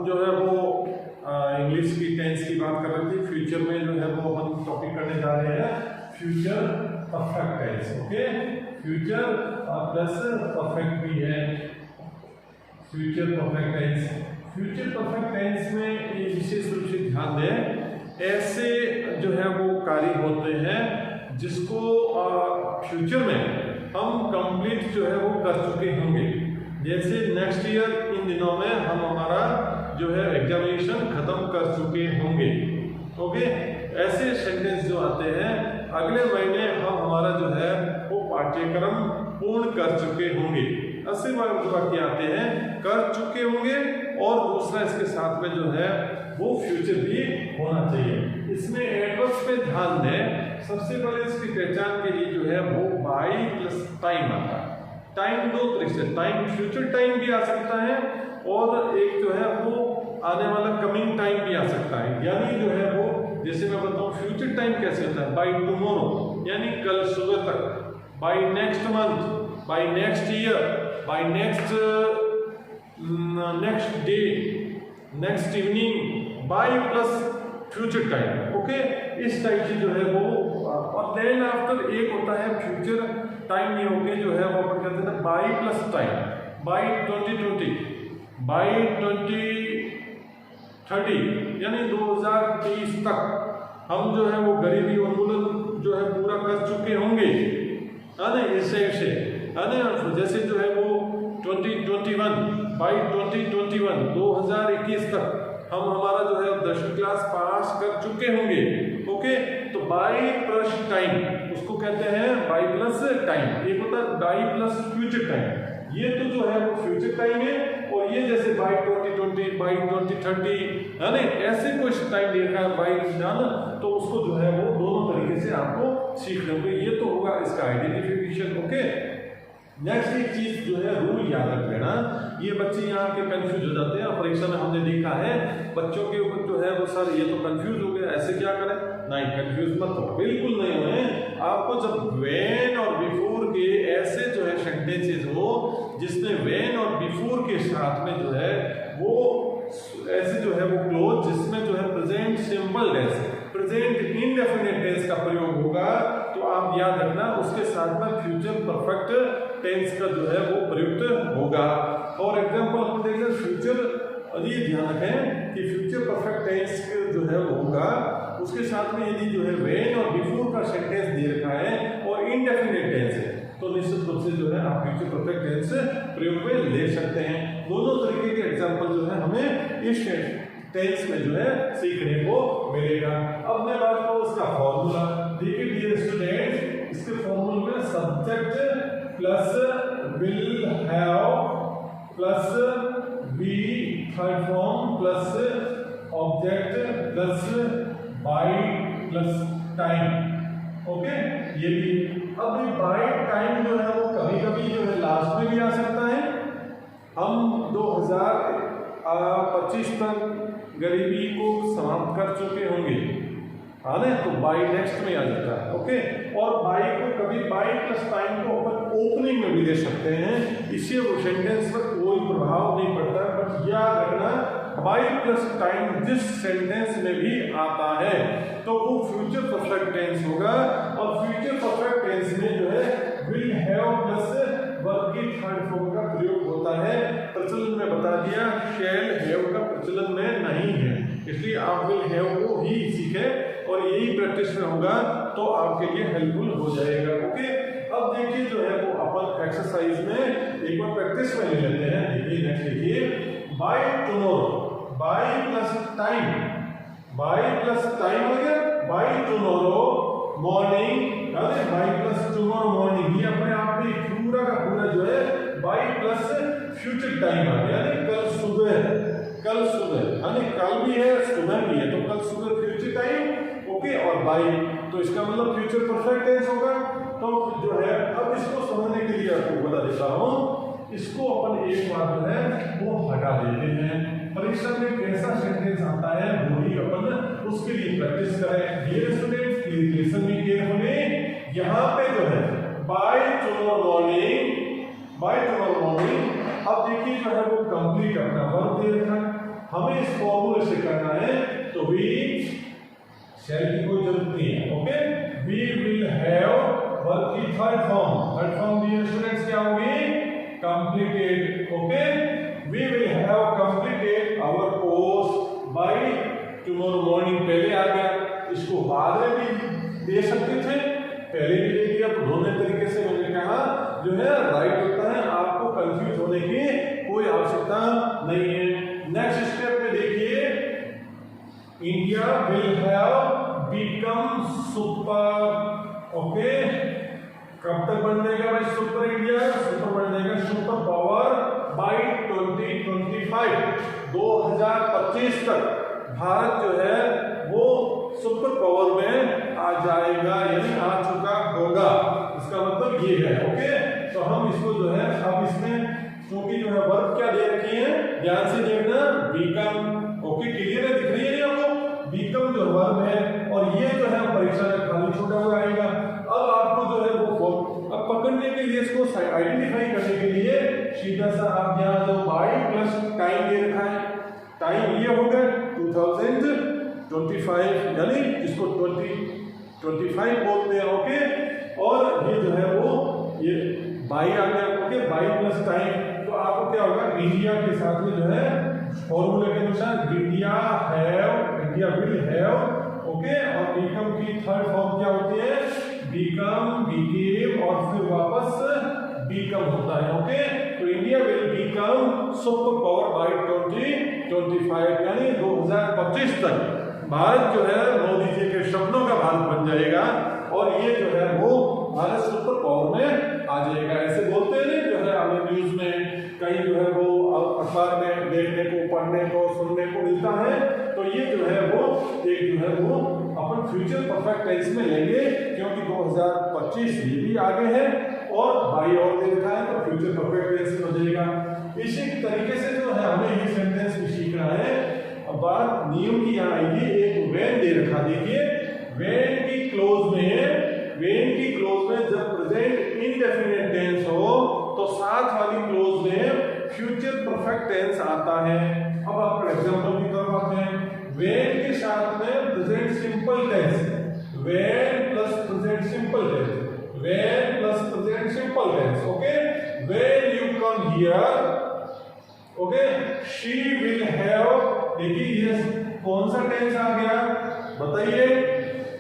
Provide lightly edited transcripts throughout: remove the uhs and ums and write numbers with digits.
जो है वो इंग्लिश की टेंस की बात कर रहे थे। फ्यूचर में जो है वो हम टॉपिक करने जा रहे हैं future perfect tense. Okay, future plus perfect भी है future perfect tense. Future perfect tense में ये विशेष रूप से ध्यान दें, ऐसे जो है वो कार्य होते हैं जिसको फ्यूचर में हम कंप्लीट जो है वो कर चुके होंगे। जैसे नेक्स्ट ईयर इन दिनों में हम हमारा जो है एग्जामिनेशन खत्म कर चुके होंगे। ओके, ऐसे सेंटेंस जो आते हैं अगले महीने हम हमारा जो है वो पाठ्यक्रम पूर्ण कर चुके होंगे। ऐसे वाक्य आते हैं कर चुके होंगे, और दूसरा इसके साथ में जो है वो फ्यूचर भी होना चाहिए। इसमें एडवर्ब्स पे ध्यान दें। सबसे पहले इसकी पहचान के लिए जो है वो बाई प्लस टाइम आता है। टाइम दो तरीके से, टाइम फ्यूचर टाइम भी आ सकता है और एक जो है वो आने वाला कमिंग टाइम भी आ सकता है। यानी जो है वो जैसे मैं बताऊं फ्यूचर टाइम कैसे होता है, बाई टुमारो यानी कल सुबह तक, by next month, by next year, by next day, next evening, by plus future time. Okay, इस टाइप से जो है वो, और देन आफ्टर एक होता है फ्यूचर टाइम ये होके जो है वो अपन कहते हैं by plus time, by 2020, by 2030 यानी 2030 तक हम जो है वो गरीबी उन्मूलन जो है पूरा कर चुके होंगे, है ना। इससे है ना, जैसे जो है वो 2021, बाई 2021 2021 तक हम हमारा जो है 10वीं क्लास पास कर चुके होंगे। ओके, तो बाई प्लस टाइम उसको कहते हैं बाई प्लस टाइम। एक होता है बाई प्लस फ्यूचर टाइम, ये तो जो है वो फ्यूचर टाइम है, और ये जैसे बाई 2020, बाई 2030 है ना, ऐसे कुछ टाइम देखा है बाई ना, तो उसको जो है वो दोनों तरीके से आपको सीख लेंगे। ये तो होगा इसका आइडेंटिफिकेशन। ओके, नेक्स्ट एक चीज जो है रूल याद रख लेना, ये बच्चे यहाँ के कंफ्यूज हो जाते हैं। परीक्षा में हमने देखा है बच्चों के ऊपर जो है वो सर ये तो कंफ्यूज हो गया, ऐसे क्या करें। नहीं, कंफ्यूज मत हो, बिल्कुल नहीं हुए। आपको जब व्हेन और बिफोर के ऐसे जो है सेंटेंसेस हो जिसमें व्हेन और बिफोर के साथ में जो है वो ऐसे जो है वो क्लोज जिसमें जो है present simple tense, present indefinite tense का प्रयोग होगा, तो आप याद रखना उसके साथ में फ्यूचर परफेक्ट टेंस का जो है वो प्रयुक्त होगा। फॉर एग्जाम्पल हम देखें फ्यूचर, ये ध्यान रखें कि फ्यूचर परफेक्ट टेंस जो है वो होगा, उसके साथ में यदि जो है व्हेन और बिफोर का सेंटेंस दे रखा है और इंडेफिनिट टेंस है, तो निश्चित रूप से जो है आप फ्यूचर परफेक्ट टेंस प्रयोग में ले सकते हैं। दोनों तरीके के एग्जाम्पल जो है हमें इस टेंस में जो है सीखने को मिलेगा। अब मैं बात करूं उसका फॉर्मूला। देखिए डियर स्टूडेंट, इसके फॉर्मूले में subject plus will have plus be third form plus object plus by plus time. Okay, ये भी। अब बाई टाइम जो है वो कभी कभी जो है लास्ट में भी आ सकता है। हम 2025 तक गरीबी को समाप्त कर चुके होंगे, हाँ ना, तो बाई नेक्स्ट में आ जाता है। ओके, और बाई को कभी बाई प्लस टाइम को अपन ओपनिंग में भी दे सकते हैं, इससे वो सेंटेंस पर कोई प्रभाव नहीं पड़ता। बट याद रखना बाई प्लस टाइम जिस सेंटेंस में भी आता है तो वो फ्यूचर परफेक्ट टेंस होगा, और फ्यूचर परफेक्ट टेंस में जो है विल हैव प्लस वर्ब की थर्ड फॉर्म का प्रयोग होता है। प्रचलन में बता दिया, शैल हैव का प्रचलन में नहीं है, इसलिए आप विल हैव को ही सीखें और यही प्रैक्टिस में होगा तो आपके लिए हेल्पफुल हो जाएगा। ओके, अब देखिए जो है वो अपन एक्सरसाइज में एक बार प्रैक्टिस में ले लेते हैं। देखिए नेक्स्ट देखिए, by tomorrow, by plus time, by plus time हो गया, बाय टुमारो मॉर्निंग, अरे बाय प्लस टुमारो मॉर्निंग, ये अपने आप में पूरा का पूरा जो है बाय प्लस फ्यूचर टाइम आ गया, यानी कल सुबह, कल सुबह, यानी कल भी है सुबह भी है, तो कल सुबह फ्यूचर टाइम। ओके, और बाय, तो इसका मतलब फ्यूचर परफेक्ट टेंस होगा। तो जो है अब इसको समझने के लिए आपको बता देता हूँ, इसको अपन एक बार जो है वो हटा देते हैं। परीक्षा में कैसा सेंटेंस आता है वही अपन उसके लिए प्रैक्टिस करें। Dear students, listen me carefully. यहाँ पे जो है by tomorrow morning, by tomorrow morning, अब देखिए जो है वो कंप्लीट अपना वर्ब दे रखा है, हमें इस फॉर्मूले से करना है, तो वी शेल की कोई जरूरत नहीं है। Okay, we will have verb की थर्ड फॉर्म डियर स्टूडेंट्स क्या होगी? Completed. Okay, we will have completed our course by tomorrow morning. पहले आ गया, इसको बाद में भी दे सकते थे, पहले भी दे दिया, दोनों तरीके से मैंने कहा जो है राइट होता है, आपको कंफ्यूज होने की कोई आवश्यकता नहीं है। नेक्स्ट स्टेप में देखिए, India will have become super. Okay, कब तक बन जाएगा भाई सुपर इंडिया? सुपर बन जाएगा सुपर पावर बाय 2025। 2025 तक भारत जो है वो सुपर पावर में आ जाएगा, यानी आ चुका होगा, इसका मतलब ये है। ओके, तो हम इसको जो है अब इसमें क्योंकि जो है वर्ब क्या दे रखी है, ध्यान से देखना, बिकम। ओके, क्लियर है, दिख रही है आपको? बिकम जो वर्ब है, और ये जो है परीक्षा में खाली छोटा हुआ आएगा। अब आपको जो है वो अब पकड़ने के लिए, इसको आइडेंटिफाई करने के लिए सीधा सा आप यहाँ जो बाई प्लस टाइम दे रखा है, टाइम ये हो गया 2025, यानी इसको 2025 बोलते हैं। ओके, और ये जो है वो ये बाई आ गया। ओके, बाई प्लस टाइम, तो आपको क्या होगा, इंडिया के साथ में जो है फॉर्मूले के अनुसार इंडिया विल हैव। ओके, और बिकम की थर्ड फॉर्म क्या होती है? बिकम, बिकेम, और फिर वापस बिकम होता है। ओके, तो India will become super power bye 2025, यानी 2025 तक भारत जो है मोदी जी के सपनों का भारत बन जाएगा, और ये जो है वो भारत सुपर पावर में आ जाएगा। ऐसे बोलते हैं जो है हमें न्यूज में कहीं जो है वो अखबार में देखने को, पढ़ने को, सुनने को मिलता है। तो ये जो है वो एक जो है वो अपन फ्यूचर परफेक्ट टेंस में लेंगे, क्योंकि 2025 ये भी आगे है और बाई और दे रखा है, तो फ्यूचर परफेक्ट टेंस में हो जाएगा। इसी तरीके से जो है हमें ये सेंटेंस भी सीखना है। अब बात नियम की यहाँ आएगी, एक वेन दे रखा, देखिए वेन की क्लोज में जब प्रेजेंट इंडेफिनिट टेंस हो तो साथ वाली क्लोज में फ्यूचर परफेक्ट टेंस आता है। अब आप एग्जांपल की तरफ आते हैं, वेन के साथ में present simple tense, when plus present simple tense, when plus present simple tense. Okay, when you come here, okay, she will have. देखिए ये कौन सा टेंस आ गया बताइए?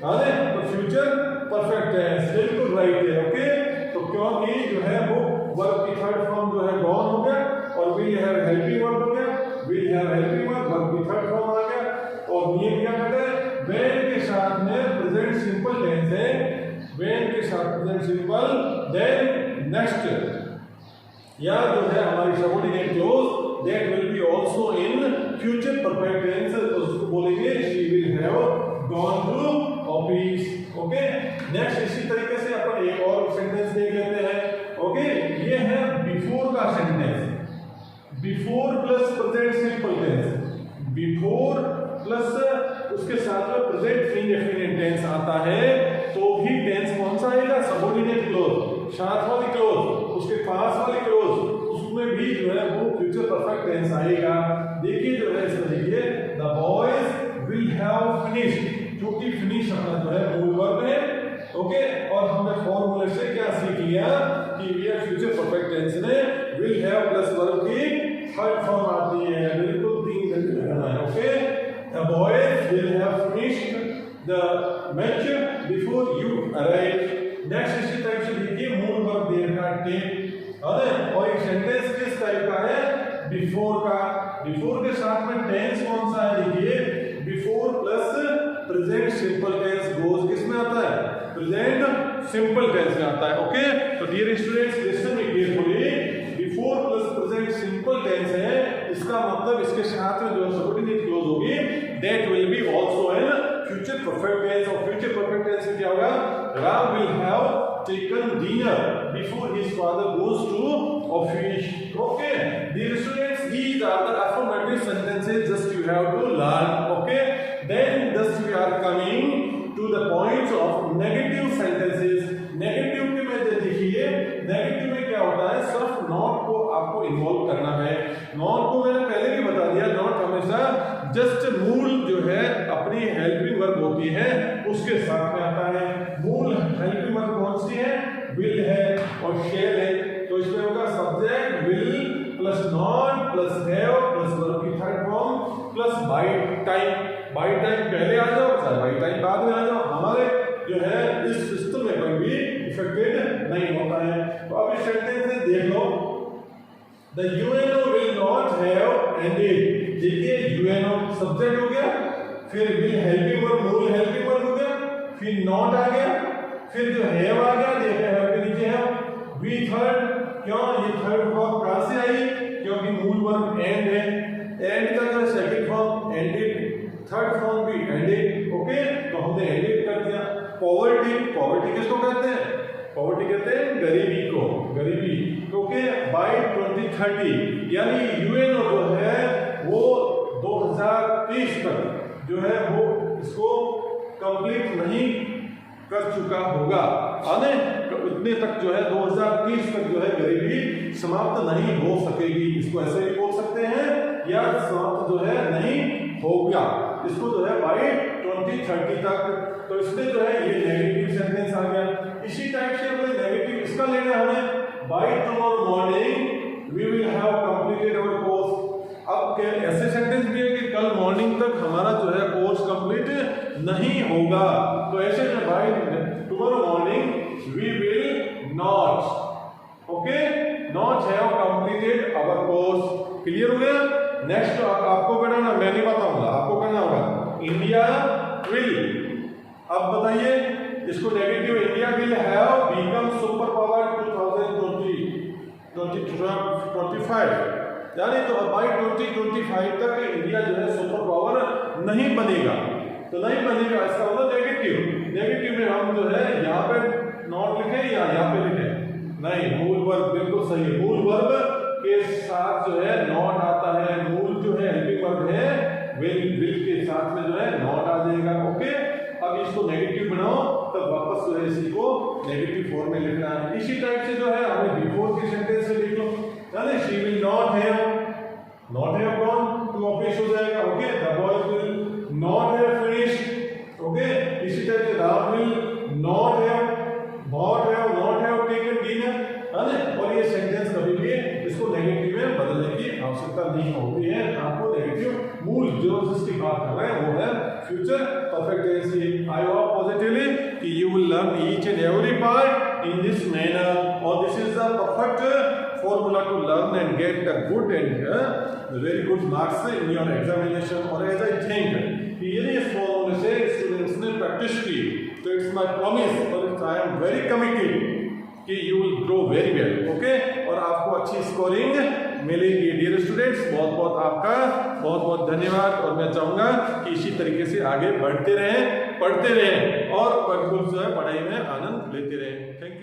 अरे तो फ्यूचर परफेक्ट टेंस, बिल्कुल राइट है। ओके, तो क्योंकि जो है वो वर्ब की थर्ड फॉर्म जो है गॉन हो गया, और विल हैव हेल्पिंग वर्ब हो गया, विल हैव हेल्पिंग वर्ब की थर्ड फॉर्म आ गया, और नियम क्या कहता है? वेन के साथ में प्रेजेंट सिंपल टेंस है, वेन के साथ प्रेजेंट सिंपल, देन नेक्स्ट या जो है हमारी subordinate close that will be also in future perfect tense, तो उसको बोलेंगे she will have gone to office। Okay, next इसी तरीके से अपन एक और सेंटेंस देख लेते हैं। ओके, ये है बिफोर का sentence, before plus present simple tense, before plus उसके साथ में प्रेजेंट इंडेफिनिट टेंस आता है, तो भी टेंस कौन सा आएगा? सबऑर्डिनेट क्लोज, साथ वाली क्लोज, उसके पास वाली क्लोज, उसमें भी जो है वो फ्यूचर परफेक्ट टेंस आएगा। देखिए जो है इसमें देखिए, the boys will have finished, क्योंकि फिनिश अपना जो है मूल वर्ब है। ओके, और हमने फॉर्मूले से क्या सीख लिया कि ये फ्यूचर परफेक्ट टेंस में विल हैव प्लस वर्ब की थर्ड फॉर्म आती है, बिल्कुल 3 दिन रहना है। Okay, the boys will have finished the match before you arrive. Next इसी टाइप से देखिए, मूल वर्ब दे रखा है टेक, और एक सेंटेंस किस टाइप का है? बिफोर का। बिफोर के साथ में टेंस कौन सा है? देखिए before plus present simple tense goes किस में आता है? प्रेजेंट सिंपल टेंस में आता है। ओके, तो dear students listen me carefully, before plus present simple tense है, इसका मतलब इसके साथ में जो सबऑर्डिनेट क्लोज होगी that will be also in future perfect tense. और फ्यूचर परफेक्ट टेंस में क्या होगा? Ram will have taken dinner before his father goes to office। Okay, dear students, these are the affirmative sentences just you have to learn। Okay, then just we are coming to the points of negative sentences। Negative के में देखिए, negative में क्या होता है? सिर्फ not को आपको इन्वॉल्व करना है। नॉट को मैंने पहले भी बता दिया, नॉट हमेशा होती है उसके साथ में आता है। मूल हेल्पिंग वर्ब कौन सी है? विल है और शेल है। तो इसमें होगा subject will plus not plus have plus verb की third form plus by time. By time पहले आ जाओ चाहे बाय टाइम बाद में आ जाओ, हमारे जो है इस सिस्टम में कोई भी इफेक्टेड नहीं होता है। तो अब इस सेंटेंस में देख लो, the UNO will not have ended. देखिए यूएनओ सब्जेक्ट हो गया, फिर विल हेल्पिंग वर्ब मूल हेल्पिंग वर्ब हो गया, फिर नॉट आ गया, फिर जो हैव आ गया, देखिए हैव के नीचे है वी थर्ड। क्यों ये थर्ड फॉर्म कहां से आई? क्योंकि मूल वर्ब एंड है, एंड का जो second form ended, third form भी एंडेड। ओके, तो हमने एंडेड कर दिया। पॉवर्टी, पॉवर्टी किसको कहते हैं? पॉवर्टी कहते हैं गरीबी को, गरीबी। ओके, बाय 2030 यानी यूएनओ जो है वो 2030 तक जो है वो इसको कंप्लीट नहीं कर चुका होगा। आने इतने तक जो है 2030 तक जो है गरीबी समाप्त नहीं हो सकेगी। इसको ऐसे भी बोल सकते हैं या समाप्त जो है नहीं होगा, इसको जो है बाय 2030 तक। तो इसमें जो है ये नेगेटिव सेंटेंस आ गया। इसी टाइप से हमें नेगेटिव इसका लेना है, by tomorrow morning we will have completed our course. अब ऐसे सेंटेंस भी है कि कल मॉर्निंग तक हमारा जो है कोर्स कंप्लीट नहीं होगा। तो ऐसे में by tomorrow morning we will not, okay, not have completed our course. Clear हो गया? नेक्स्ट आपको बनाना, मैं नहीं बताऊंगा, आपको करना होगा इंडिया विल। अब बताइए इसको negative, India will have become super power 2025 यानी तो बाय 2025 तक इंडिया जो है सुपर पावर नहीं बनेगा। तो नहीं बनेगा इसका मतलब नेगेटिव। नेगेटिव में हम जो है यहाँ पे नॉट लिखे या यहाँ पे लिखे? नहीं, मूल वर्ब बिल्कुल सही है। मूल वर्ब के साथ जो है नॉट आता है। मूल जो है हेल्पिंग वर्ब है विल के साथ में जो है नॉट आ जाएगा। ओके, अब इसको नेगेटिव बनाओ तब वापस जो है इसी को नेगेटिव फॉर्म में लिखना है। इसी टाइप से जो है हमें बिफोर के सेंटेंस से लिख लो, यानी she will not have, not have gone to office हो जाएगा। Okay, the boys will not have finished. Okay, इसी टाइप से Ram will not have taken dinner, है ना। और ये सेंटेंस कभी भी इसको नेगेटिव में बदलने की आवश्यकता नहीं होती है। आपको नेगेटिव मूल जो जिसकी बात कर रहे हैं वो है future perfect tense. I hope positively कि you will learn each and every part in this manner, और this is the perfect formula to learn and get a good and very good marks in your examination। और as I think कि यदि इस फॉर्मूले से students ने practice की तो इट्स माय प्रॉमिस और आई एम वेरी कमिटेड कि you will grow very well. Okay, और आपको अच्छी स्कोरिंग मिलेगी। डियर स्टूडेंट्स, बहुत बहुत आपका बहुत बहुत धन्यवाद। और मैं चाहूँगा कि इसी तरीके से आगे बढ़ते रहें, पढ़ते रहें और बिल्कुल जो है पढ़ाई में आनंद लेते रहें। Thank you.